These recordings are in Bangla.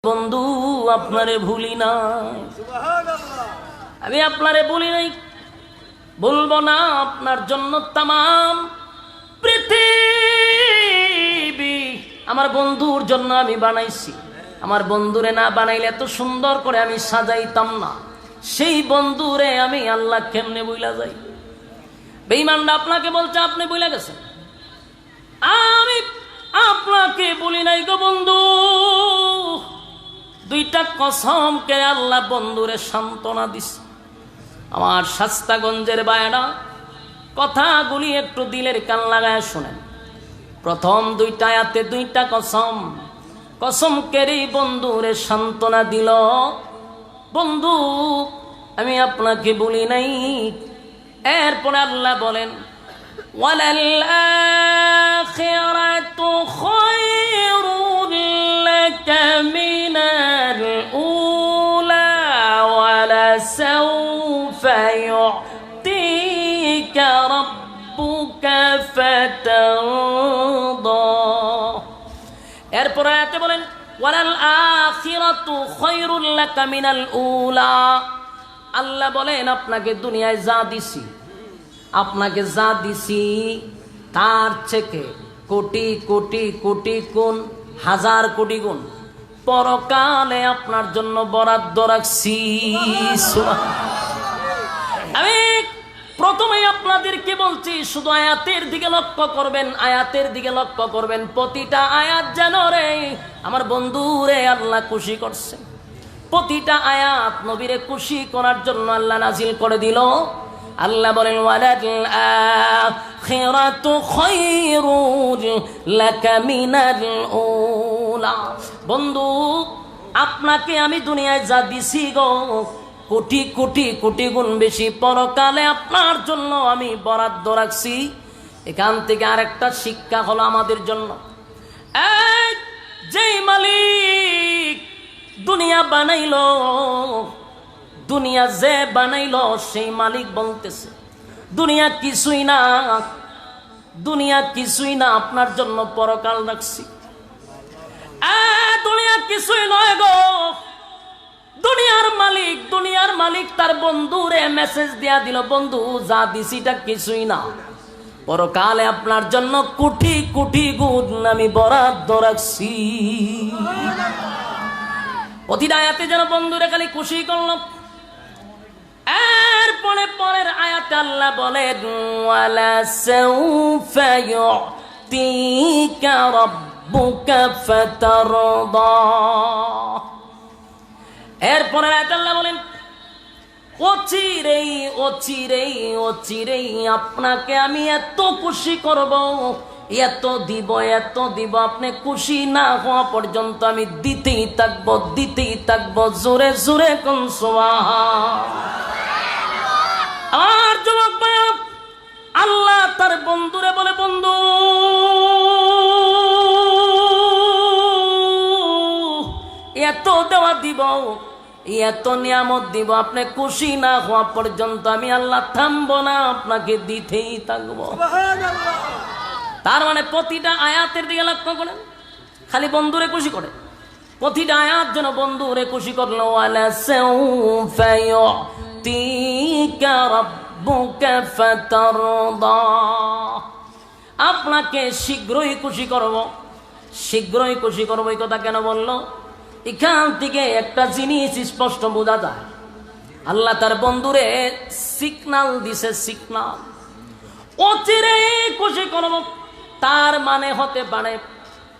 বন্ধু আপনারে ভুলি না, আমি আপনারে ভুলি নাই, বলবো না। আপনার জন্য তামাম পৃথিবী আমার বন্ধুর জন্য আমি বানাইছি। আমার বন্ধুরে না বানাইলে এত সুন্দর করে আমি সাজাইতাম না। সেই বন্ধুরে আমি আল্লাহ কেমনে বইলা যাই? বেঈমানরা আপনাকে বলছে আপনি বইলা গেছেন, আমি আপনাকে বলি নাই গো বন্ধু। দুইটা কসম কে আল্লাহ বন্ধুরে সান্ত্বনা দিছে। আমার শাস্তাগঞ্জের বায়না, কথাগুলি একটু দিলের কান লাগায় শোনেন। প্রথম দুইটা আয়াতে দুইটা কসম, কসম কেড়ে বন্ধুরে সান্ত্বনা দিল, বন্ধু আমি আপনাকে বলি নাই। এরপরে আল্লাহ বলেন, ওয়ালাল আখিরাতু খায়রুল লাকা মিনাল উলা ওয়ালাসাউফা ইউতিকা রাব্বুকা ফাতারদা। এরপর আয়াতে বলেন, ওয়ালাল আখিরাতু খায়রুল লাকা মিনাল উলা। আল্লাহ বলেন আপনাকে দুনিয়ায় যা দিছি, আপনাকে যা দিছি তার থেকে কোটি কোটি কোটি গুণ, হাজার কোটি গুণ পরকালে আপনার জন্য বরাদ্দ রাখছি। আমি প্রথমেই আপনাদেরকে বলছি, শুধু আয়াতের দিকে লক্ষ্য করবেন, আয়াতের দিকে লক্ষ্য করবেন। প্রতিটা আয়াত যেন রে আমার বন্ধুরে আল্লাহ খুশি করছে। প্রতিটা আয়াত নবীরে খুশি করার জন্য আল্লাহ নাজিল করে দিল। আল্লাহ বলেন, ওয়ালাল আখিরাতু খায়রুল লাকা মিনাল উলা। বন্ধু আপনাকে আমি দুনিয়ায় যা দিছি গো, কোটি কোটি কোটি গুণ বেশি পরকালে আপনার জন্য আমি বরাদ্দ রাখছি। এখান থেকে আরেকটা শিক্ষা হলো আমাদের জন্য, যেই মালিক দুনিয়া বানাইলো, দুনিয়া যে বানাইলো সেই মালিক বলতেছে দুনিয়া কিছুই না, দুনিয়া কিছুই না, আপনার জন্য পরকাল রাখছি। দুনিয়া কিছুই নয় গো। দুনিয়ার মালিক, দুনিয়ার মালিক তার বন্ধুরে মেসেজ দিয়া দিল, বন্ধু যা দিছিটা কিছুই না, পরকালে আপনার জন্য কোটি কোটি গুণ আমি বরাদ্দ রাখছি। প্রতিটা আয়াতে যেন বন্ধুরে খালি খুশি করলাম। এরপরে পরের আয়াতে আল্লাহ বলেন, ওয়ালাসাউফা ইউতিকা রাব্বুকা ফাতারদা। এরপরে আয়াতে আল্লাহ বলেন, অচিরেই অচিরেই অচিরেই আপনাকে আমি এত খুশি করব, এত দিব এত দিব, আপনি খুশি না হওয়া পর্যন্ত আমি দিতেই থাকবো দিতেই থাকবো। জোরে জোরে কোন সুবহানাল্লাহ। আর যুবক ভাইরা, আল্লাহ তার বন্ধুরে বলে, বন্ধু এত দেওয়া দিব, এত নিয়ামত দিব, আপনি খুশি না হওয়া পর্যন্ত আমি আল্লাহ থামবো না, আপনাকে দিতেই থাকবো। তার মানে প্রতিটা আয়াতের দিকে লক্ষ্য করেন, খালি বন্ধুরে খুশি করে। প্রতিটা আয়াত যেন বন্ধুরে খুশি করলো। ওয়ালাসাউফা ইউতিকা রাব্বুকা ফাতারদা। আপনাকে শীঘ্রই খুশি করব, শীঘ্রই খুশি করবো। এই কথা কেন বললো? এখান থেকে একটা জিনিস স্পষ্ট বোঝা যায়, আল্লাহ তার বন্ধুরে সিগনাল দিছে, সিগনাল অচিরে খুশি করব। তার মানে হতে পারে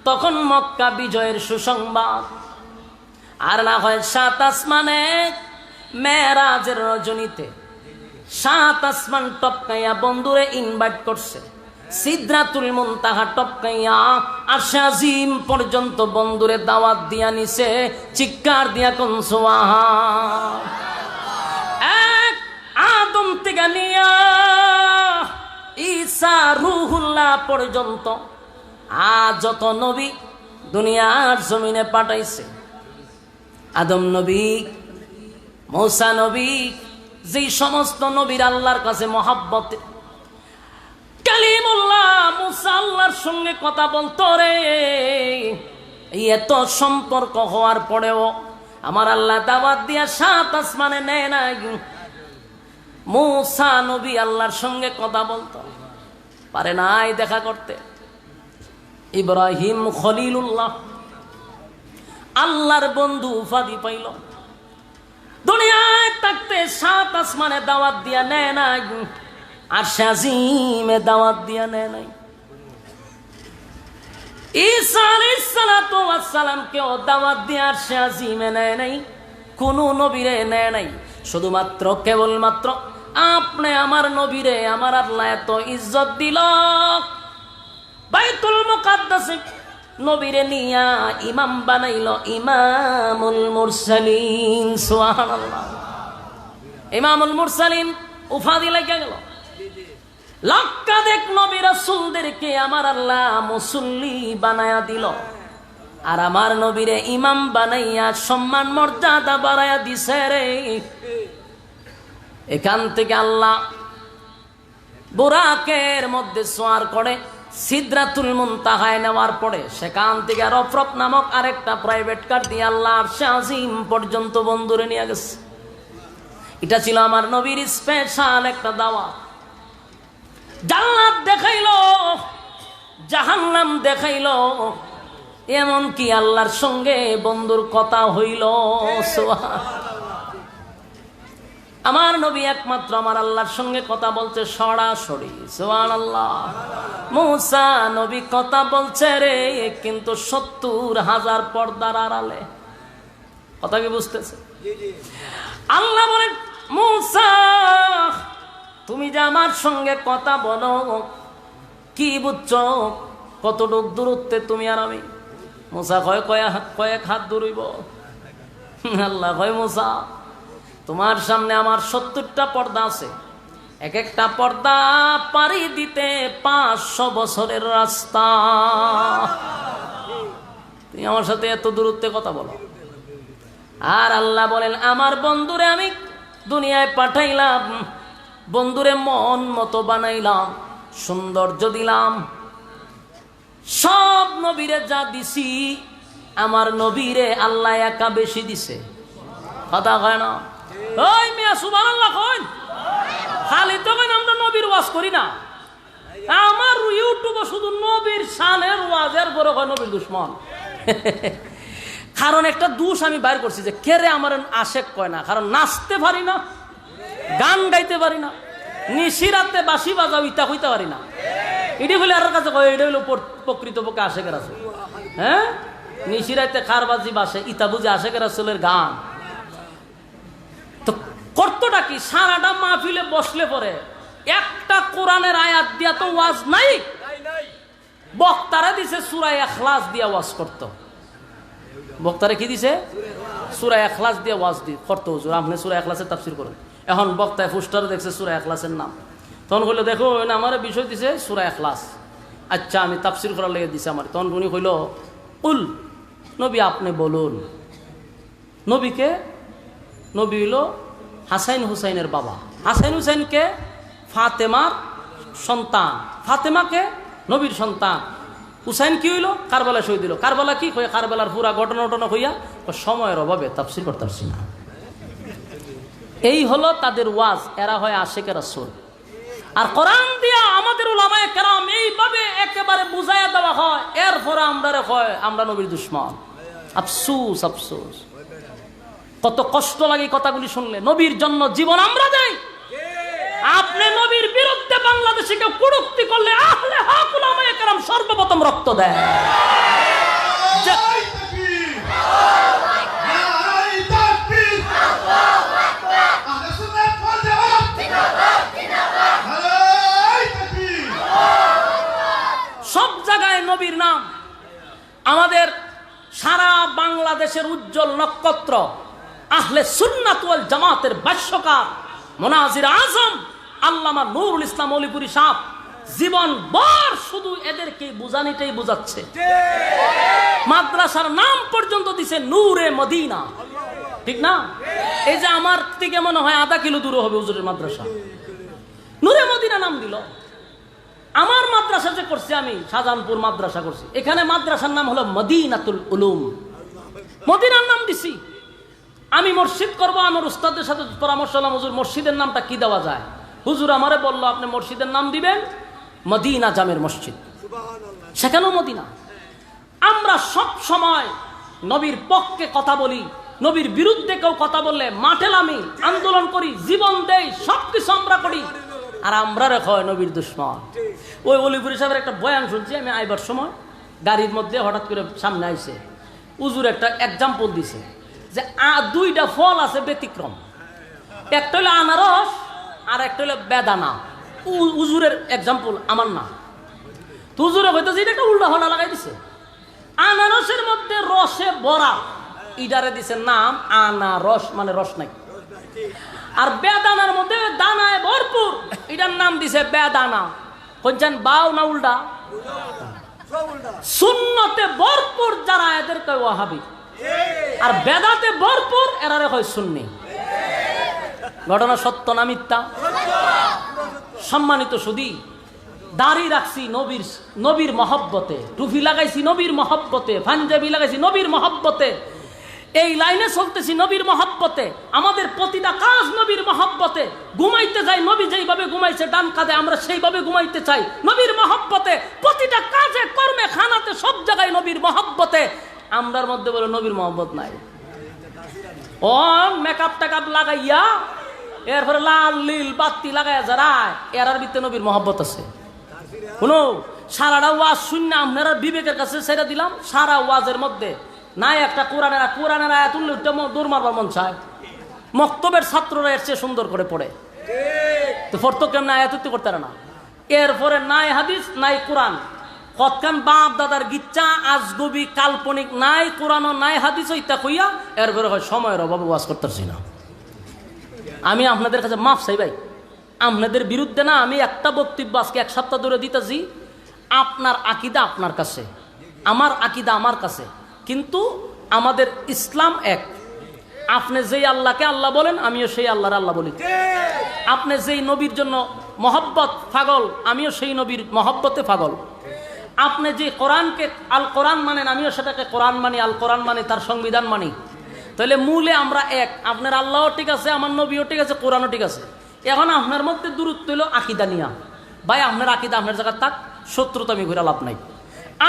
তখন মক্কা বিজয়ের সুসংবাদ, আর না হয় সাত আসমানে মেরাজের রজনীতে সাত আসমান টপকাইয়া বন্ধুরে ইনভাইট করছে, সিদরাতুল মুনতাহা টপকাইয়া আরশে আজিম পর্যন্ত বন্ধুরে দাওয়াত দিয়া নিছে। চিৎকার দিয়া কোন সুবহান। এক আদম থেকে নিয়া ঈসা রূহুল্লাহ পর্যন্ত আজ যত নবী দুনিয়ার জমিনে পাঠাইছে, আদম নবী, মূসা নবী, যেই সমস্ত নবীর আল্লাহর কাছে মহাব্বতে কালিমুল্লাহ মুসা আল্লাহর সঙ্গে কথা বলতো রে, এই এত সম্পর্ক হওয়ার পরেও আমার আল্লাহ দাওয়াত দিয়া 7 আসমানে নেয় না। মূসা নবী আল্লাহর সঙ্গে কথা বলতো, পারে নাই দেখা করতে। ইব্রাহিম খলিলুল্লাহ, আল্লাহর বন্ধু উপাধি পাইল। দুনিয়ায় থাকতে 7 আসমানে দাওয়াত দিয়া নেয় না, আরশে আজিমে দাওয়াত দিয়া নেয় নাই। ঈসা আলাইহিস সালাতু ওয়াস সালাম কেও দাওয়াত দিয়ে আরশে আজিমে নেয় নাই, কোন নবীরে নেয় নাই। শুধুমাত্র কেবলমাত্র আপনি আমার নবীরে আমার আল্লাহ এত ইজ্জত দিল, বাইতুল মুকাদ্দাসে নবীরে নিয়া ইমাম বানাইল, ইমামুল মুরসালিন। সুবহানাল্লাহ, ইমামুল মুরসালিন উপাধি লেগে গেল। লক্ষাধিক নবী রাসূলদেরকে আমার আল্লাহ মুসল্লি বানায়া দিল, আর আমার নবীরে ইমাম বানাইয়া সম্মান মর্যাদা বাড়াইয়া দিছে রে। এখান থেকে আল্লাহ বুরাকের মধ্যে সোয়ার করে সিদরাতুল মুনতাহায় নেওয়ার পরে সেখান থেকে রফরফ নামক আরেকটা প্রাইভেট কার দিয়ে আল্লাহ আরশে আজিম পর্যন্ত বন্ধুরে নিয়ে গেছে। এটা ছিল আমার নবীর স্পেশাল একটা দাওয়াত। জান্নাত দেখাইলো, জাহান্নাম দেখাইলো, এমন কি আল্লাহর সঙ্গে বন্ধুর কথা হইল। আমার নবী একমাত্র আমার আল্লাহর সঙ্গে কথা বলছে সরাসরি। সুবহানাল্লাহ, মূসা নবী কথা বলছে রে, কিন্তু 70,000 পর্দার আড়ালে। কথা কি বুঝতেছে? আল্লাহ বলেন, মূসা তুমি যে আমার সঙ্গে কথা বলো, কি বুঝছো? কতটুক দূরত্বে তুমি আর আমি? মূসা কয় কয়েক হাত দূরইব। আল্লাহ কয়, মূসা তোমার সামনে আমার 70টা পর্দা আছে, এক একটা পর্দা পাড়ি দিতে 500 বছরের রাস্তা। তুমি আমার সাথে এত দূরত্বে কথা বলো। আর আল্লাহ বলেন, আমার বন্ধুরে আমি দুনিয়ায় পাঠাইলাম, বন্ধুরে মন মতো বানাইলাম, সৌন্দর্য দিলাম। সব নবীরে যা দিছি, আমার নবীরে আল্লাহ একা বেশি দিছে। কথা হয় না? ওই মিয়া সুবহানাল্লাহ কইন, খালি তো কইন আমরা নবীর ওয়াজ করি না। আমার ইউটিউবে শুধু নবীর শানের ওয়াজের বড় হয় নবীর দুশমন। কারণ একটা দোষ আমি বাইর করছি যে কেরে আমার আশেক কয় না, কারণ নাচতে পারি না, গান গাইতে পারি না, নিশিরাতে বাঁশি বাজাও ইটা কইতে পারি না। এটি বলে আর কাছে কয়, এটা হইলো প্রকৃতপক্ষে আশেকের রাসূল। হ্যাঁ, নিশিরাতে খারবাজি বাসে ইটা বুঝে আশেকের রাসূলের গান। তো কর্তটা কি? সারাটা মাহফিলে বসলে পরে একটা কোরআনের আয়াত দিয়া তো ওয়াজ নাই, বক্তারা দিছে সূরা ইখলাস দিয়া ওয়াজ করত। বক্তারা কি দিছে? সূরা ইখলাস দিয়া ওয়াজ করত। হুজুর আপনি সূরা ইখলাসের তাফসীর করেন। এখন বক্তায় পোস্টারে দেখছে সূরা ইখলাসের নাম, তখন কইলো দেখো আমার বিষয় দিছে সূরা ইখলাস। আচ্ছা আমি তাফসীর করার লেগে দিছে আমার। তখন উনি কইল, কুল নবী আপনি বলুন। নবীকে, নবী হইল হাসাইন হুসাইনের বাবা। হাসাইন হুসাইনকে ফাতেমার সন্তান, ফাতেমাকে নবীর সন্তান। হুসাইন কি হইল? কারবালা শহীদ দিল। কারবালা কি কই? কারবালার পুরা ঘটনা ঘটনা হইয়া সময়ের অভাবে তাফসীর করতে পারছি না। এই হলো তাদের ওয়াজ। এরা হয় আশিকে রাসূল। আর কোরআন দিয়া আমাদের উলামায়ে কেরাম এইভাবে একেবারে বুঝাইয়া দেওয়া হয়, এরপরে আমরা হয় আমরা নবীর দুশমন। আফসোস আফসোস, কত কষ্ট লাগে কথাগুলি শুনলে। নবীর জন্য জীবন আমরা দেই। আপনি নবীর বিরুদ্ধে বাংলাদেশে কেউ কুড়ুক্তি করলে আহলে হক উলামায়ে কেরাম সর্বপ্রথম রক্ত দেয়। সব জায়গায় নবীর নাম। আমাদের সারা বাংলাদেশের উজ্জ্বল নক্ষত্র আহলে সুন্নাত ওয়াল জামাতের ভাষ্যকার মুনাজির আজম আল্লামা নুরুল ইসলাম অলিপুরি সাহেব জীবন ভর শুধু এদেরকে বুঝানিটাই বুঝাচ্ছে। মাদ্রাসার নাম পর্যন্ত দিছে নূরে মদিনা, ঠিক না? এই যে আমার থেকে মনে হয় 0.5 কিলো দূরে হবে হুজুরের মাদ্রাসা, নূরে মদিনা নাম দিল। আমার মাদ্রাসা যে করছি আমি শাহজাহানপুর মাদ্রাসা করছি, এখানে মাদ্রাসার নাম হলো মদিনাতুল উলুম, মদিনার নাম দিছি। আমি মসজিদ করব, আমার উস্তাদের সাথে পরামর্শ হলাম, হুজুর মসজিদের নামটা কি দেওয়া যায়? হুজুর আমারে বললো আপনি মসজিদের নাম দিবেন মদিনা জামের মসজিদ, সেখানেও মদিনা। আমরা সব সময় নবীর পক্ষে কথা বলি, নবীর বিরুদ্ধে কেউ কথা বললে মাঠে নামি আন্দোলন করি, জীবন দেই, সবকিছু আমরা করি, আর আমরা রেখো নবীর দুশ্মন। ওই অলিপুরি সাহেবের একটা বয়ান শুনছি আমি আইবার সময়, গাড়ির মধ্যে হঠাৎ করে সামনে আইছে, হুজুর একটা এক্সাম্পল দিছে যে দুইটা ফল আছে ব্যতিক্রম, একটা হলো আনারস আর একটা হলো বেদানা। হুজুরের এক্সাম্পল, আমার না। তো হুজুরে হয়তো এটা একটা উল্টা হলা লাগাই দিছে। আনারসের মধ্যে রসে ভরা, ইডারে দিছে নাম আনারস, মানে রস নাই। আর বেদানার মধ্যে দানায় ভরপুর, এটার নাম দিছে বেদানা। বলছেন বাও না উল্টা? সুন্নতে ভরপুর যারা এদের কয় ওয়াহাবি, আর বেদাতে ভরপুর এরারে হয় সুন্নি। ঘটনা সত্য না মিথ্যা? সম্মানিত সুধী, দাড়ি রাখছি নবীর মহব্বতে, টুপি লাগাইছি নবীর মহব্বতে, পাঞ্জাবি লাগাইছি নবীর মহব্বতে, এই লাইনে চলতেছি নবীর মহব্বতে, আমাদের প্রতিটা কাজ নবীর মহব্বতে। ঘুমাইতে যাই নবী যেইভাবে ঘুমাইছে ডান কাঁধে, আমরা সেইভাবে ঘুমাইতে চাই নবীর মহব্বতে। প্রতিটা কাজে কর্মে খানাতে সব জায়গায় নবীর মহব্বতে। আমরার মধ্যে বলে নবীর মহব্বত নাই। ও মেকআপ টেকআপ লাগাইয়া এরপরে লাল নীল বাতি লাগাইয়া যারা এরার ভিতরে নবীর মহব্বত আছে। শুনো, সারাটা ওয়াজ শূন্য আপনারা বিবেকের কাছে ছেড়ে দিলাম। সারা ওয়াজের মধ্যে নাই একটা কোরআনের আয়াত উল্লেখ দৌড় মারবার মন চায়। মক্তবের ছাত্ররা এর চেয়ে সুন্দর করে পড়ে, তো ফর্ত কেমন আয়াত করতে পারে না। এরপরে নাই হাদিস নাই কোরআন, কতখান বাপ দাদার গিচ্ছা আজগবি কাল্পনিক, নাই কোরআন নাই হাদিস ইত্যা কইয়া এরপরে হয় সময়ের অভাবে ওয়াজ করতেছি না। আমি আপনাদের কাছে মাফ চাই ভাই, আপনাদের বিরুদ্ধে না, আমি একটা বক্তব্য আজকে 1 সপ্তাহ ধরে দিতেছি। আপনার আকিদা আপনার কাছে, আমার আকিদা আমার কাছে, কিন্তু আমাদের ইসলাম এক। আপনি যেই আল্লাহকে আল্লাহ বলেন, আমিও সেই আল্লাহর আল্লাহ বলি। আপনি যেই নবীর জন্য মহব্বত পাগল, আমিও সেই নবীর মহব্বতে পাগল। আপনি যে কোরআনকে আল কোরআন মানেন, আমিও সেটাকে কোরআন মানি, আল কোরআন মানি, তার সংবিধান মানি। তাহলে মূলে আমরা এক। আপনার আল্লাহও ঠিক আছে, আমার নবীও ঠিক আছে, কোরআনও ঠিক আছে। এখন আপনার মধ্যে দূরত্ব হলো আকিদা নিয়া। ভাই আপনার আকিদা আপনার জায়গায় থাক, শত্রুতা আমি ঘুরে লাভ নাই।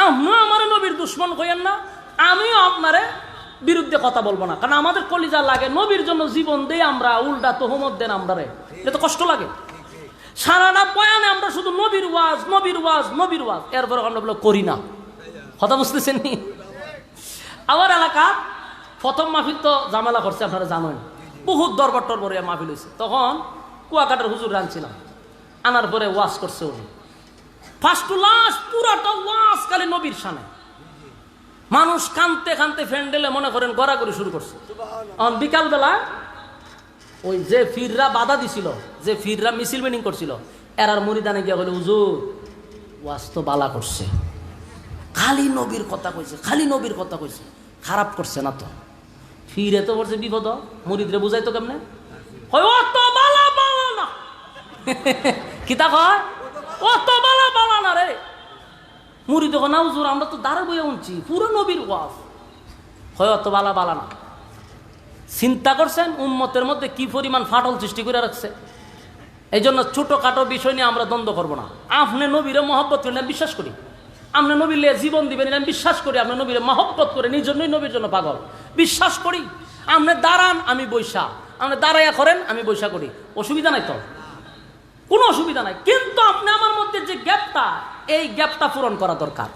আপনিও আমার নবীর দুশ্মন কইেন না, আমিও আপনারে বিরুদ্ধে কথা বলবো না, কারণ আমাদের কলিজা লাগে নবীর জন্য জীবন দেই আমরা, উল্টা তোহমত দেন আমরা রে, এটা তো কষ্ট লাগে। সারাটা বয়ানে আমরা শুধু নবীর ওয়াজ নবীর ওয়াজ নবীর ওয়াজ, এরপর আমরা বলে করি না। কথা বুঝতেছেন নি? আমার এলাকা প্রথম মাহফিল তো ঝামেলা করছে, আপনারা জানেন, বহুত দরবার টরবর মাহফিল হয়েছে। তখন কুয়াকাটার হুজুর আনছিলাম, আনার পরে ওয়াজ করছে উনি, ফার্স্ট টু লাস্ট পুরাটা ওয়াজ খালি নবীর সামনে। মানুষ কানতে কানতে ফ্যান্ডেলে মনে করেন গড়াগড়ি শুরু করছে। বিকালবেলা ওই যে ফিররা বাধা দিছিল, যে ফিররা মিছিল মিটিং করছিল, এরার মুরিদানে গিয়া বলে হুজুর ওয়াজ তো বালা করছে, খালি নবীর কথা কইছে, খালি নবীর কথা কইছে, খারাপ করছে না তো। ফিরে তো করছে বিপদ, মুরিদরে বুঝাইতো কেমনে? অত বালা বালা না কিতা কয়, অত বালা বালা না রে। মুরিদ না হুজুর আমরা তো দাঁড়ে বইয়া উনছি, পুরো নবীর ওয়াজ হয়, অত বালা বালা না। চিন্তা করছেন উম্মতের মধ্যে কি পরিমাণ ফাটল সৃষ্টি করে রাখছে। এই জন্য ছোটখাটো বিষয় নিয়ে আমরা দ্বন্দ্ব করবো না। আপনি নবীরে মহব্বত করেন, আমি বিশ্বাস করি। আপনি নবীর জীবন দিবেন, আমি বিশ্বাস করি। আপনি নবীরে মহব্বত করে নিজ জন্যই নবীর জন্য পাগল, বিশ্বাস করি। আপনি দাঁড়ান, আমি বৈশা, আপনি দাঁড়াইয়া করেন, আমি বৈশা করি, অসুবিধা নাই তো, কোনো অসুবিধা নাই। কিন্তু আপনি আমার মধ্যে যে গ্যাপটা, এই গ্যাপটা পূরণ করা দরকার।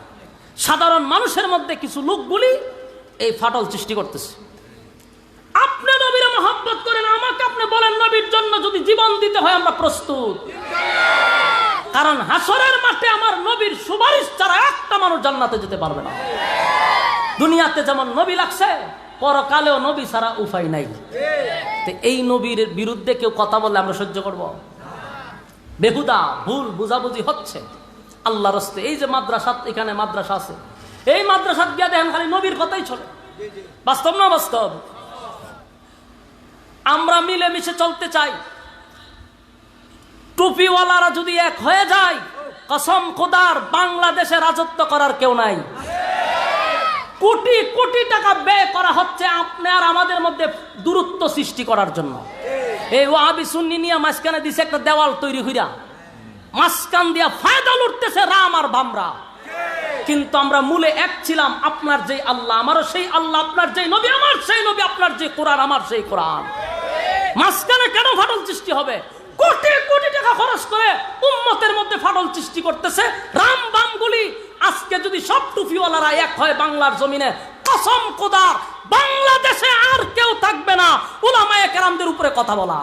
সাধারণ মানুষের মধ্যে কিছু লোকগুলি এই ফাটল সৃষ্টি করতেছে। আপনি নবীর মহব্বত করেন, আমাকে আপনি বলেন নবীর জন্য যদি জীবন দিতে হয় আমরা প্রস্তুত। কারণ হাসরের মাঠে আমার নবীর সুপারিশ ছাড়া একটা মানুষ জান্নাতে যেতে পারবে না। দুনিয়াতে যেমন নবী লাগছে, পরকালেও নবী ছাড়া উপায় নাই। তো এই নবীর বিরুদ্ধে কেউ কথা বললে আমরা সহ্য করব? বেহুদা ভুল বুঝাবুঝি হচ্ছে আল্লাহর রাস্তে। এই যে মাদ্রাসা, এখানে মাদ্রাসা আছে, এই মাদ্রাসাত গিয়া দেখেন খালি নবীর কথাই চলে। বাস্তব না বাস্তব? আমরা মিলেমিশে চলতে চাই। টুপিওয়ালারা যদি এক হয়ে যায়, কসম খোদার বাংলাদেশে রাজত্ব করার কেউ নাই। কোটি কোটি টাকা ব্যয় করা হচ্ছে আপনার আমাদের মধ্যে দূরত্ব সৃষ্টি করার জন্য। এই ওয়াহাবি সুন্নি নিয়ে মাঝখানে দিছে একটা দেওয়াল তৈরি হইরা, মাঝখান দিয়া ফায়দা লুটতেছে রাম আর বামরা। কিন্তু আমরা মূলে এক ছিলাম, আপনার যে আল্লাহ আমারও সেই আল্লাহ, আপনার যে নবী আমার সেই নবী, আপনার যে কোরআন আমার সেই কোরআন। মাঝখানে কেন ফাটল সৃষ্টি হবে? কোটি কোটি টাকা খরচ করে উম্মতের মধ্যে ফাটল সৃষ্টি করতেছে রাম বামগুলি। আজকে যদি সব টুপিওয়ালারা এক হয় বাংলার জমিনে, কসম খোদার বাংলাদেশে আর কেউ থাকবে না উলামায়ে কেরামদের উপরে কথা বলা।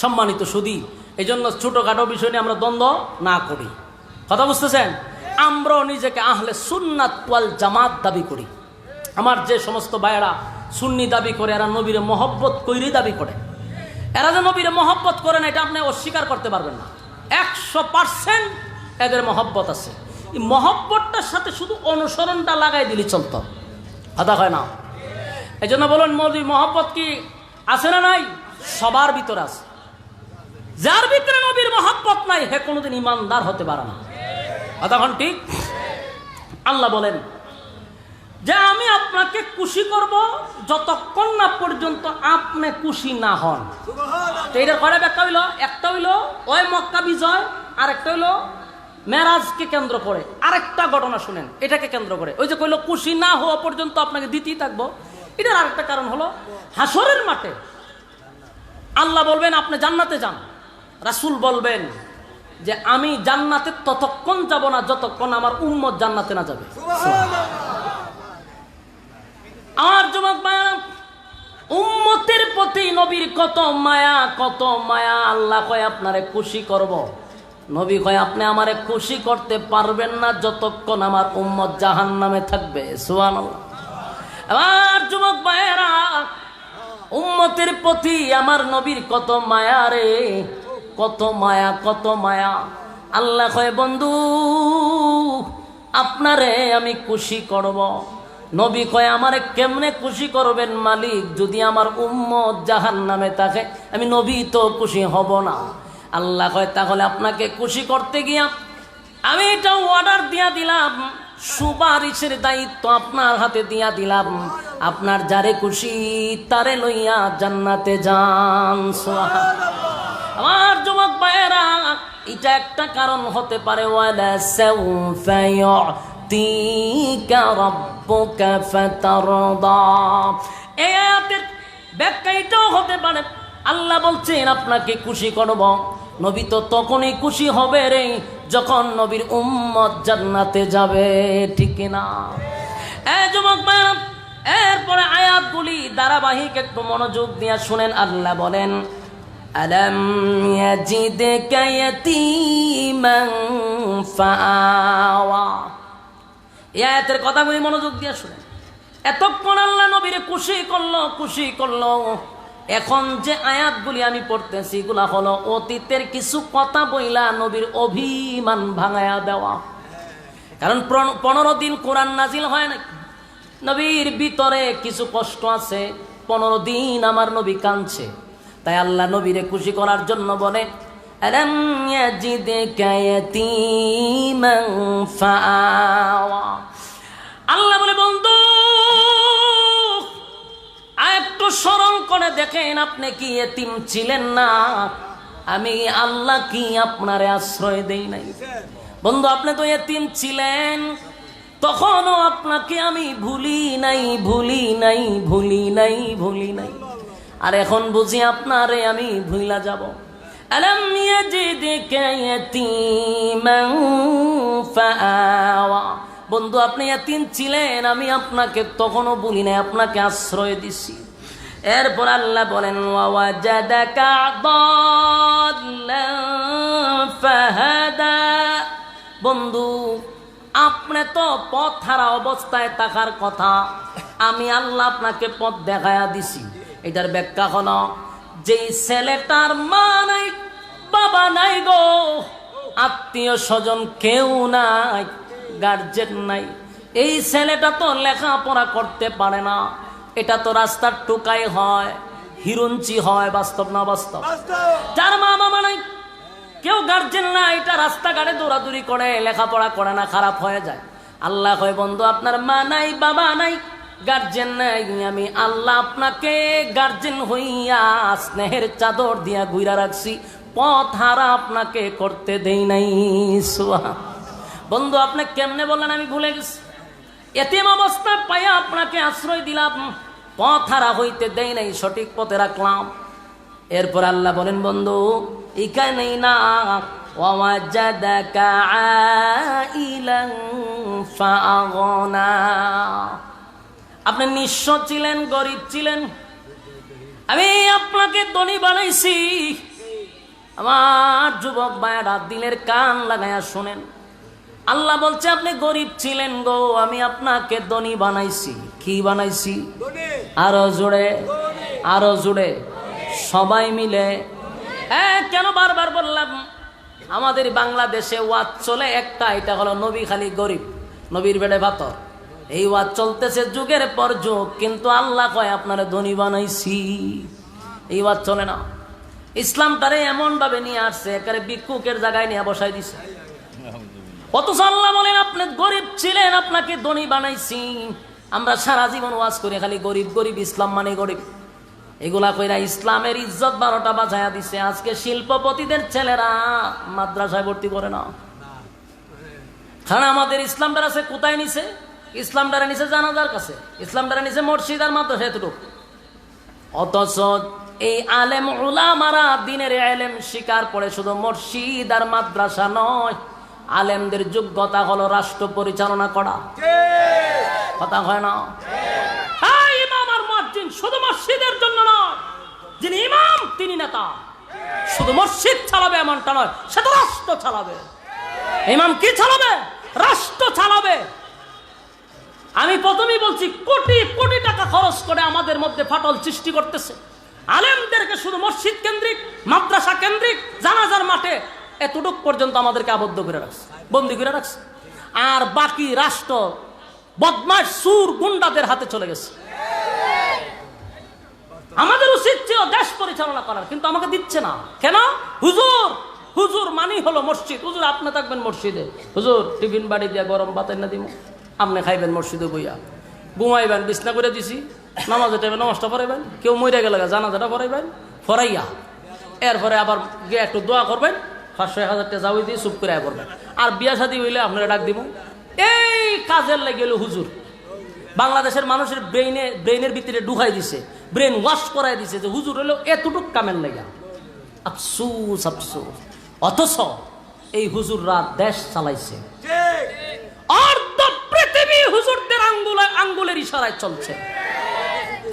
সম্মানিত সুধী, এই জন্য ছোটখাটো বিষয় নিয়ে আমরা দ্বন্দ্ব না করি। কথা বুঝতেছেন? আমরাও নিজেকে আহলে সুন্নাত ওয়াল জামাত দাবি করি। আমার যে সমস্ত ভাইয়েরা সুন্নি দাবি করে, এরা নবীরে মহব্বত কইরি দাবি করে। এরা যে নবীরে মহব্বত করে না, এটা আপনি অস্বীকার করতে পারবেন না। 100% এদের মহব্বত আছে। এই মহব্বতটার সাথে শুধু অনুসরণটা লাগাই দিলি চলতো, কথা হয় না। এই জন্য বলুন, নবীর মহব্বত কি আছে না নাই? সবার ভিতরে আছে। যার ভিতরে নবীর মহব্বত নাই, হে কোনোদিন ইমানদার হতে পারে না। তখন ঠিক আল্লাহ বলেন যে আমি আপনাকে খুশি করব যতক্ষণ না পর্যন্ত আপনি খুশি না হন। এটার কয়টা ব্যাখ্যা হইল? একটা হইল ওই মক্কা বিজয়, আর একটা হইল মেরাজকে কেন্দ্র করে। আরেকটা ঘটনা শুনেন এটাকে কেন্দ্র করে। ওই যে কইল খুশি না হওয়া পর্যন্ত আপনাকে দিতেই থাকবো, এটার আরেকটা কারণ হলো হাসরের মাঠে আল্লাহ বলবেন আপনি জান্নাতে যান, রাসূল বলবেন যে আমি জান্নাতে ততক্ষণ যাব না যতক্ষণ আমার উম্মত জান্নাতে না যাবে। আমার যুবক ভাইরা, উম্মতের প্রতি নবীর কত মায়া, কত মায়া। আল্লাহ কয় আপনারে খুশি করব, নবী কয় আপনি আমারে খুশি করতে পারবেন না যতক্ষণ আমার উম্মত জাহান্নামে থাকবে। সুবহানাল্লাহ। আমার যুবক ভাইরা, উম্মতের প্রতি আমার নবীর কত মায়া রে, কত মায়া, কত মায়া। আল্লাহ কয় বন্ধু আপনারে আমি খুশি করব। নবী কয় আমারে কেমনে খুশি করবেন মালিক? যদি আমার উম্মত জাহান্নামে থাকে আমি নবী তো খুশি হব না। আল্লাহ কয় তাহলে আপনাকে খুশি করতে গিয়া আমি এটা অর্ডার দিয়া দিলাম, সুপারিশের দায়িত্ব আপনার হাতে দিয়া দিলাম। আপনার যারে খুশি তারে লইয়া জান্নাতে যান। আমার যুবক ভাইয়েরা, এটা একটা কারণ হতে পারে। ওয়ালা সাউফা ইউতিকা রাব্বুকা ফাতারদা, এই আয়াতের ব্যাখ্যা এটাও হতে পারে। আল্লাহ বলছেন আপনাকে খুশি করব। নবী তো তখনই খুশি হবে রে যখন নবীর উম্মত জান্নাতে যাবে, ঠিক না? এই যুবক ভাইরা, এরপরে আয়াতগুলি ধারাবাহিক একটু মনোযোগ দিয়ে শুনেন। আল্লাহ বলেন আলাম ইয়াজিদকা ইয়াতীমান ফাআওয়া। এই আয়াতের কথাগুলি মনোযোগ দিয়ে শুনেন। এতক্ষণ আল্লাহ নবীরে খুশি করলো, খুশি করলো। এখন যে আয়াতগুলি আমি পড়তেছি এগুলা হলো অতীতের কিছু কথা বইলা নবীর অভিমান ভাঙায়া দেওয়া। কারণ 15 দিন কোরআন নাজিল হয় না, নবীর ভিতরে কিছু কষ্ট আছে। 15 দিন আমার নবী কাঁদছে। তাই আল্লাহ নবীরে খুশি করার জন্য বলে আলাম ইয়াজিদকা ইয়াতীমান ফাআওয়া। আল্লাহ বলে বন্ধু একটু স্মরণ করে দেখেন আপনি কি এতিম ছিলেন না? আমি আল্লাহ কি আপনারে আশ্রয় দেই নাই? বন্ধু আপনি তো এতিম ছিলেন, তখনও আপনাকে আমি ভুলি নাই, ভুলি নাই, ভুলি নাই, ভুলি নাই। আর এখন বুঝি আপনারে আমি ভুইলা যাব। আলাম ইয়াজিদকা ইয়াতীমান ফাআওয়া। বন্ধু আপনি এতিম ছিলেন, আমি আপনাকে তখনও ভুলি নাই, আপনাকে আশ্রয় দিছি। এরপর আল্লাহ বলেন ওয়াজাদাকা দাল্লান ফাহাদা। বন্ধু আপনি তো পথ হারা অবস্থায় থাকার কথা, আমি আল্লাহ আপনাকে পথ দেখায়া দিছি। এটার ব্যাখ্যা হলো যেই ছেলেটার মা নাই বাবা নাই গো, আত্মীয় স্বজন কেউ নাই, গার্জেন নাই, এই ছেলেটা তো লেখাপড়া করতে পারে না, এটা তো রাস্তার টোকাই হয়, হিরুঞ্চি হয়। বাস্তব না বাস্তব? যার মা বাবা নাই, কেউ গার্জেন না, এটা রাস্তাঘাটে দৌড়াদৌড়ি করে, লেখাপড়া করে না, খারাপ হয়ে যায়। আল্লাহ কয় বন্ধু আপনার মা নাই বাবা নাই গার্জেন নাই, আমি আল্লাহ আপনাকে গার্জেন হইয়া স্নেহের চাদর দিয়া গুইরা রাখছি, পথ হারা আপনাকে করতে দেই নাই। সুবহান। বন্ধু আপনি কেমনে বললেন আমি ভুলে গেছি, এতিম অবস্থায় পাইয়া আপনাকে আশ্রয় দিলাম, পথ হারা হইতে দেই নাই, সঠিক পথে রাখলাম। এরপর আল্লাহ বলেন বন্ধু এখানেই না, ওয়াজাদাকা আইলান ফাআগনা, আপনি নিঃস্ব ছিলেন, গরিব ছিলেন, আমি আপনাকে ধনী বানাইছি। আমার যুবক ভাইয়েরা দিলের কান লাগাইয়া শোনেন, আল্লাহ বলছে আপনি গরিব ছিলেন গো, আমি আপনাকে ধনী বানাইছি। কি বানাইছি? আরো জোরে, আরো জোরে, সবাই মিলে। কেন বারবার বললাম? আমাদের বাংলাদেশে ওয়াজ চলে একটা, এটা হলো নবী খালি গরিব, নবীর বেড়ে ভাতর, এই ওয়াজ চলতেছে যুগের পর যুগ, কিন্তু আল্লাহ কয় আপনারা ধনী বানাইছি। এই ওয়াজ চলে না। ইসলামটারে এমন ভাবে নিয়ে আসছে, একেবারে ভিক্ষুকের জায়গায় নিয়ে বসাই দিছে। অথচ আল্লাহ বলেন আপনি গরিব ছিলেন, আপনাকে ধনী বানাইছি। আমরা সারা জীবন ওয়াজ করি খালি গরিব গরিব, ইসলাম মানে গরিব, এগুলা কইরা ইসলামের ইজ্জত 12টা বাজায়া দিছে। আজকে শিল্পপতিদের ছেলেরা মাদ্রাসায় ভর্তি করে না, কারণ আমাদের ইসলামটার আছে কোথায় নিছে? ইসলামটারে নিছে জানাজার কাছে, ইসলামটারে নিছে মসজিদ আর মাদ্রাসা, এতটুকু। অথচ এই আলেম উলামারা দিনের এলেম শিকার করে শুধু মসজিদ আর মাদ্রাসা নয়, আলেমদের যোগ্যতা হলো রাষ্ট্র পরিচালনা করা। কথা হয় না? ইমাম আর মুয়াজ্জিন শুধু মসজিদের জন্য নয়, যিনি ইমাম তিনি নেতা। শুধু মসজিদ চালাবে এমনটা নয়, সে তো রাষ্ট্র চালাবে। ইমাম কি চালাবে? রাষ্ট্র চালাবে। আমি প্রথমেই বলছি, কোটি কোটি টাকা খরচ করে আমাদের মধ্যে ফাটল সৃষ্টি করতেছে। আলেমদেরকে শুধু মসজিদ কেন্দ্রিক, মাদ্রাসা কেন্দ্রিক, জানাজার মাঠে এতটুক পর্যন্ত আমাদেরকে আবদ্ধ করে রাখছে, বন্দী করে রাখছে। আর বাকি রাষ্ট্র বদমাশ সুর গুন্ডাদের হাতে চলে গেছে। আমাদের উচিত ছিল দেশ পরিচালনা করার, কিন্তু আমাকে দিচ্ছে না। কেন? হুজুর, হুজুর মানি হলো মসজিদ। হুজুর আপনি থাকবেন মসজিদে, হুজুর টিফিন বাড়ি দিয়া গরম ভাত না দিব, আপনি খাইবেন মসজিদে বইয়া, ঘুমাইবেন, বিছনা করে দিছি, নামাজের টাইমে নামাজটা পড়াইবেন, কেউ মরে গেলে জানাজাটা পড়াইবেন, পড়াইয়া এরপরে আবার গিয়ে একটু দোয়া করবেন, 500-1000 টাকা যাওয়াই দিয়ে চুপ করে করবেন। আর বিয়া শাদী হইলে আপনারা ডাক দিব। এই কাজের লাগে হুজুর বাংলাদেশের মানুষের ব্রেইনের ভিতরে ঢুকাই দিছে, ব্রেন ওয়াশ করাই দিছে যে হুজুর হলো এতটুক কামের লাগা। আফসোস আফসোস। অথচ এই হুজুররা দেশ চালাইছে, অর্ধ পৃথিবী হুজুরদের আঙ্গুলের ইশারায় চলছে।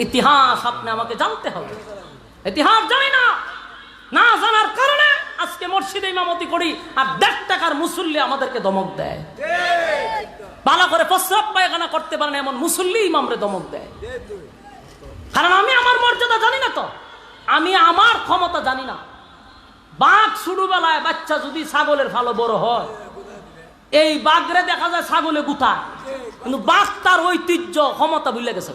ইতিহাস আপনি আমাকে জানতে হবে, ইতিহাস জানি না, না জানার কারণে আজকে মসজিদে ইমামতি করি আর 1.5 টাকার মুসল্লি আমাদেরকে ধমক দেয়। ভালো করে প্রস্রাব পায়খানা করতে পারে না এমন মুসল্লি ইমামরে ধমক দেয়। কারণ আমি আমার মর্যাদা জানি না, তো আমি আমার ক্ষমতা জানি না। বাঘ ছোটবেলায় বাচ্চা যদি ছাগলের ভালো বড় হয়, এই বাঘরে দেখা যায় ছাগলে গুতায়, কিন্তু বাঘ তার ঐতিহ্য ক্ষমতা ভুলে গেছে।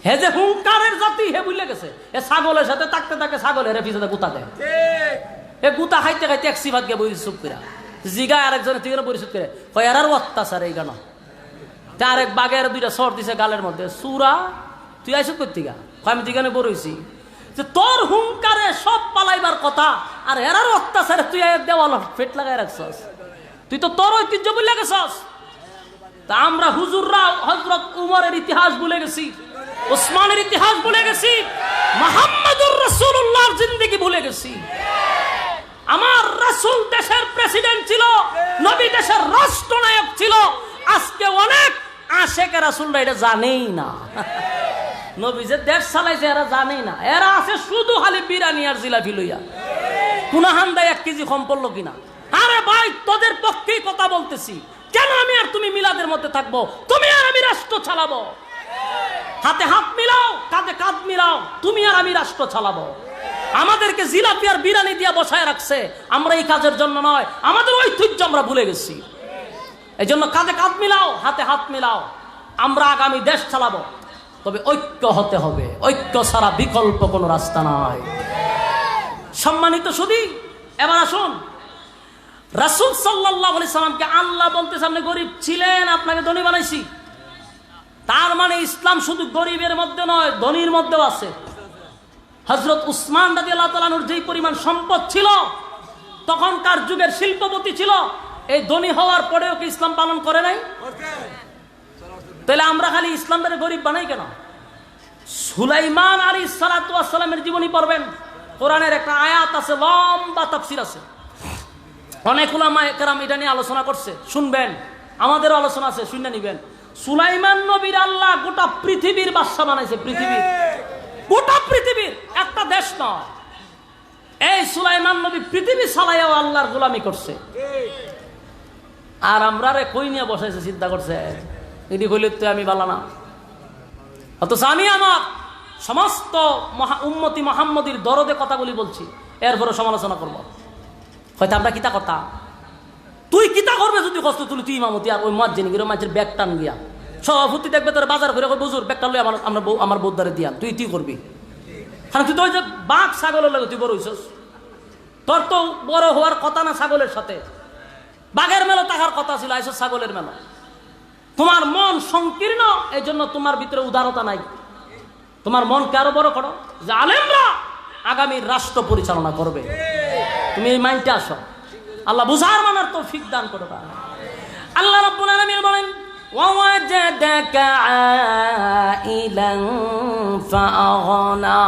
হে যে হুঙ্কারের জাতি, হে ভুলে গেছে। এ ছাগলের সাথে থাকতে থাকে ছাগলের পিছনে গুতা দেয়। এ গুতা খাইতে খাইতে এক সিফাত গিয়ে বই চুপ করে জিগায় আরেকজনের থেকে পরিশোধ করে কয় আর অত্যাচার এই গান। আরেক বাঘের 2টা সর দিছে গালের মধ্যে, সুরা তুই আইস করতে গা, আমি দিগানে বড় হয়েছি যে তোর হুঙ্কারে সব পালাইবার কথা, আর এরার অত্যাচারে তুই দেওয়াল ফেট লাগাই রাখছস, তুই তো তোর ঐতিহ্য ভুলে গেছস। তা আমরা হুজুররা হযরত উমরের ইতিহাস ভুলে গেছি, ওসমানের ইতিহাস ভুলে গেছি, মুহাম্মদুর রাসূলুল্লাহর জিন্দেগি ভুলে গেছি। আমার রাসূল দেশের প্রেসিডেন্ট ছিল, নবী দেশের রাষ্ট্রনায়ক ছিল। আজকে অনেক আশেকে রাসূলরা এটা জানেই না। নবী যে দেশ চালাইছে এরা জানেই না, এরা আছে শুধু খালি বিরানি আর জিলাপি লইয়া। কোন হান্দায় 1 কেজি কম পড়লো কিনা। আরে ভাই তোদের পক্ষেই কথা বলতেছি, কেন আমি আর তুমি মিলাদের মধ্যে থাকবো? তুমি আর আমি রাষ্ট্র চালাবো, হাতে হাত মিলাও, কাঁধে কাঁধ মিলাও, তুমি আর আমি রাষ্ট্র চালাবো। আমাদেরকে জিলাপি আর বিরিয়ানি দিয়া বসায় রাখছে, আমরা এই কাজের জন্য নয়, আমাদের ঐতিহ্য আমরা ভুলে গেছি। এই জন্য কাঁধে কাঁধ মিলাও, হাতে হাত মিলাও, আমরা আগামী দেশ চালাবো। তবে ঐক্য হতে হবে, ঐক্য ছাড়া বিকল্প কোনো রাস্তা নাই। সম্মানিত শুধু এবার আসুন, রাসূল সাল্লাল্লাহু আলাইহি সাল্লামকে আল্লাহ বলতেছে আপনি গরিব ছিলেন, আপনাকে ধনী বানাইছি। তার মানে ইসলাম শুধু গরিবের মধ্যে নয়, ধনীর মধ্যেও আছে। হযরত উসমান রাদিয়াল্লাহু তাআলা আনহুর যেই পরিমাণ সম্পদ ছিল, তখনকার যুগের শিল্পপতি ছিল, এই ধনী হওয়ার পরেও কি ইসলাম পালন করে নাই? তাহলে আমরা খালি ইসলামটাকে গরিব বানাই কেন? সুলাইমান আলাইহিস সালাতু ওয়াস সালামের জীবনী পড়বেন, কোরআনের একটা আয়াত আছে, লম্বা তাফসীর আছে, অনেক উলামায়ে কেরাম এটা নিয়ে আলোচনা করছে, শুনবেন, আমাদেরও আলোচনা আছে, শুনে নিবেন। সুলাইমান নবীর আল্লাহ গোটা পৃথিবীর বাদশা বানাইছে, পৃথিবীর, গোটা পৃথিবীর, একটা দেশ নয়। এই সুলাইমান নবী পৃথিবী চালাইয়াও আল্লাহর গোলামি করছে, আর আমরা রে কই নিয়ে বসাইছে চিন্তা করছে, এটি কইলে তো আমি বালা না। অথচ আমি আমার সমস্ত উম্মতি মুহাম্মদীর দরদে কথাগুলি বলছি, এরপরে সমালোচনা করবো। হয়তো আমরা কিতা কথা, তুই কিতা করবে যদি কষ্ট তুলি, তুই ইমামতি আর ওই মুয়াজ্জিন গিয়ে মাছের ব্যাগ টান গিয়া সভাপতি দেখবে তোর বাজার করে বুঝুর ব্যাগটা লই আমার বউদ্দারে দিয়া তুই করবি। কারণ তুই তো ওই যে বাঘ ছাগলের লাগে তুই বড় হইছস, তোর তো বড় হওয়ার কথা না ছাগলের সাথে। বাঘের মেলা থাকার কথা ছিল, আইসো ছাগলের মেলা। তোমার মন সংকীর্ণ, এই জন্য তোমার ভিতরে উদারতা নাই। তোমার মনকে আরো বড় করো, যে আলেমরা আগামী রাষ্ট্র পরিচালনা করবে, তুমি এই মাইন্ডে আসো। আল্লাহ বুঝার মানার তৌফিক দান করো। আল্লাহ রাব্বুল আলামিন বলেন, ওয়াজাদাকা আইলান ফাআগনা।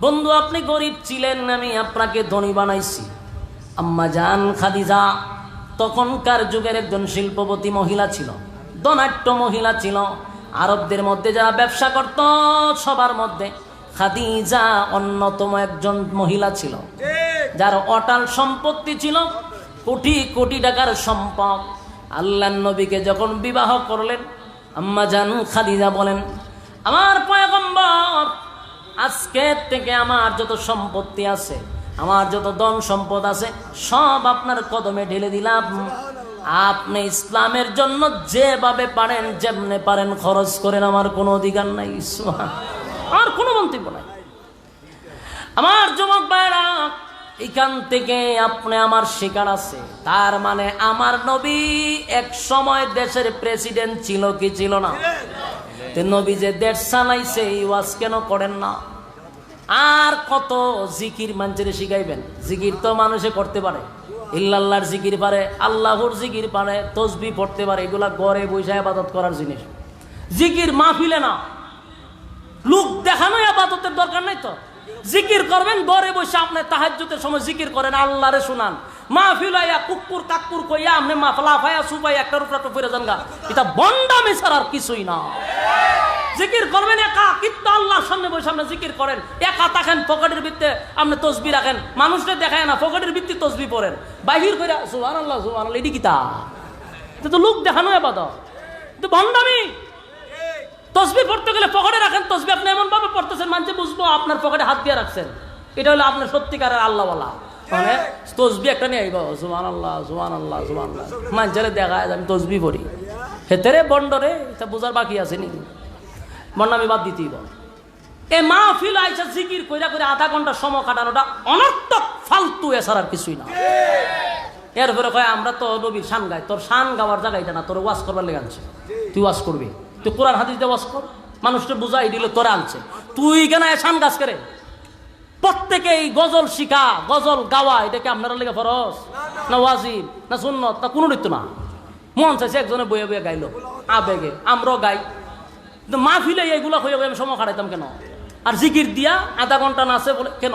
বন্ধু আপনি গরিব ছিলেন, আমি আপনাকে ধনী বানাইছি। আম্মা জান খাদিজা তখনকার যুগের একজন শিল্পপতি মহিলা ছিল, ধনাঢ্য মহিলা ছিল। আরবদের মধ্যে যারা ব্যবসা করত সবার মধ্যে খাদিজা অন্যতম একজন মহিলা ছিল, যার অটাল সম্পত্তি ছিল, কোটি কোটি টাকার সম্পদ। আল্লাহর নবীকে যখন বিবাহ করলেন, আম্মা জান খাদিজা বলেন, আমার পয়গম্বর আজকে থেকে আমার যত সম্পত্তি আছে, আমার যত ধন সম্পদ আছে, সব আপনার কদমে ঢেলে দিলাম। আপনি ইসলামের জন্য যেভাবে পারেন, যেমনে পারেন খরচ করেন, আমার কোনো অধিকার নাই, আমার কোনো মন্তব্য নাই। আমার যুবক ভাইরা, এখান থেকে আপনি আমার শিকার আছে। তার মানে আমার নবী এক সময় দেশের প্রেসিডেন্ট ছিল কি ছিল না? নবী যে দেশ চালাইছে, এই ওয়াজ কেন করেন না? আর কত জিকির মানুষের শিখাইবেন? জিকির তো মানুষে করতে পারে, ইল্লাল্লাহর জিকির পারে, আল্লাহর জিকির পারে, তসবিহ পড়তে পারে, এগুলা ঘরে বসে ইবাদত করার জিনিস। জিকির মাহফিলে না, লোক দেখানো ইবাদতের দরকার নাই তো। জিকির করবেন ঘরে বসে, আপনি তাহাজ্জুদের সময় জিকির করেন, আল্লাহরে শুনান। মাহফিল আইয়া কুকুর কাকুর কইয়া আপনি মাফলাফায়া সুপাই একটার উপর একটা পড়ে যান গা, এটা বন্ডামি ছাড়া আর কিছুই না। জিকির করবেন একা, কিন্তু আল্লাহর সামনে বসে আপনি জিকির করেন, একা থাকেন, পকেটের ভিত্তে আপনি তসবিহ রাখেন, মানুষকে দেখায় না, পকেটের ভিত্তি তসবিহ পড়েন, বাহির করে সুবহানাল্লাহ সুবহানাল্লাহ, এটি কিতা? এটা তো লোক দেখানো ইবাদত, এটা বন্ডামি। তসবিহ পড়তে গেলে পকেটে রাখেন তসবিহ, আপনি এমন ভাবে পড়তেছেন মানুষে বুঝবো আপনার পকেটে হাত দিয়ে রাখছেন, এটা হলো আপনার সত্যিকারের আল্লাহওয়ালা। মানে তসবিহ একটা নিয়ে আইব, সুবহানাল্লাহ সুবহানাল্লাহ সুবহানাল্লাহ, মানুষের দেখায় আমি তসবিহ পড়ি, হেতেরে বন্ডরে, এটা বোঝার বাকি আছে নি? বন্ডামি বাদ দিতেই বল। এ মাহফিল আইসা জিকির কইরা করে আধা ঘন্টা সময় কাটানোটা অনর্থক, ফালতু, এছাড়া আর কিছুই না। এরপরে কয় আমরা তো নবীর শান গাই, তোর শান গাওয়ার জায়গা এটা না, তোর ওয়াজ করবার লেগে আনছে, তুই ওয়াজ করবি, তুই কোরআন হাদিস দিয়ে ওয়াজ কর, মানুষকে বুঝাই দিলে তোরা আনছে, তুই কেন শান গাছ করে? প্রত্যেকে এই গজল শিখা, গজল গাওয়া, এটাকে আপনারা লেগে ফরজ না ওয়াজিব না সুন্নত না কোনো নৃত্য না? মন চাইছে একজনে বইয়ে বইয়ে গাইলো আবেগে, আমরাও গাই, কিন্তু মাহফিলে এইগুলো হয়ে আমি সময় কাটাইতাম কেন? আর জিকির দিয়া আধা ঘন্টা নাচে বলে কেন?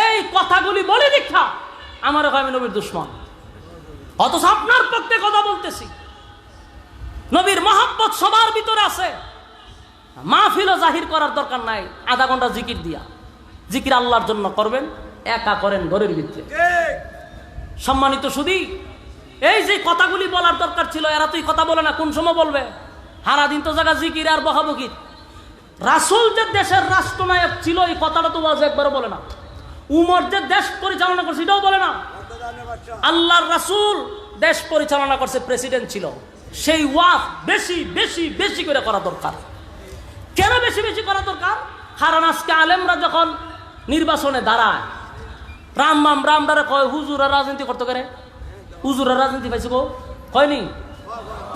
এই কথাগুলি বলে দীক্ষা আমার আমি নবীর দুশ্মন, অথচ আপনার পক্ষে কথা বলতেছি। নবীর মহব্বত সবার ভিতরে আছে, মাহফিলও জাহির করার দরকার নাই, আধা ঘন্টা জিকির দিয়া, জিকির আল্লাহর জন্য করবেন, একা করেন ঘরের ভিতরে। সম্মানিত সুধী, এই যে কথাগুলি বলার দরকার ছিল, এরা তো কথা বলে না, কোন সময় বলবে? সারাদিন তো জায়গা জিকির আর বকাবকি। রাসূল যে দেশের রাষ্ট্রনায়ক ছিল এই কথাটা তো ওয়াজ একবারও বলে না। উমর যে দেশ পরিচালনা করছে এটাও বলে না। আল্লাহর রাসূল দেশ পরিচালনা করছে, প্রেসিডেন্ট ছিল। সেই ওয়াজ বেশি বেশি বেশি করে করা দরকার। কেন বেশি বেশি করা দরকার? কারণ আজকে আলেমরা যখন নির্বাচনে দাঁড়ায়, রামদারে কয় হুজুরা রাজনীতি করতে পারে। হুজুরা রাজনীতি পাইছে কো? কয়নি?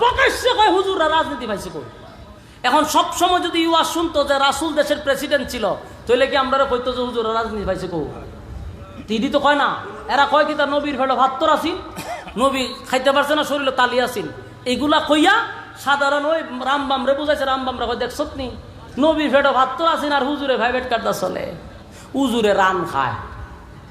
প্রকাশ্যে কয় হুজুরা রাজনীতি পাইছে কো? এখন সব সময় যদি ওয়াজ শুনতো যে রাসূল দেশের প্রেসিডেন্ট ছিল, তাহলে কি আমরা কইতো যে হুজুরা রাজনীতি পাইছে কো? দিদি তো কয় না। এরা কয় কি তার নবীর ফেলে ভাত্তর আসিন, নবী খাইতে পারছে না, শরীরে তালি আসিন, এইগুলা কইয়া সাধারণ ওই রামবামরে বুঝাইছে। রামবামরা কয় দেখছত নি নবীর ফেটে ভাত্তর আসিন আর হুজুরে ভাইবেট কাটদা চলে, হুজুরে রান খায়।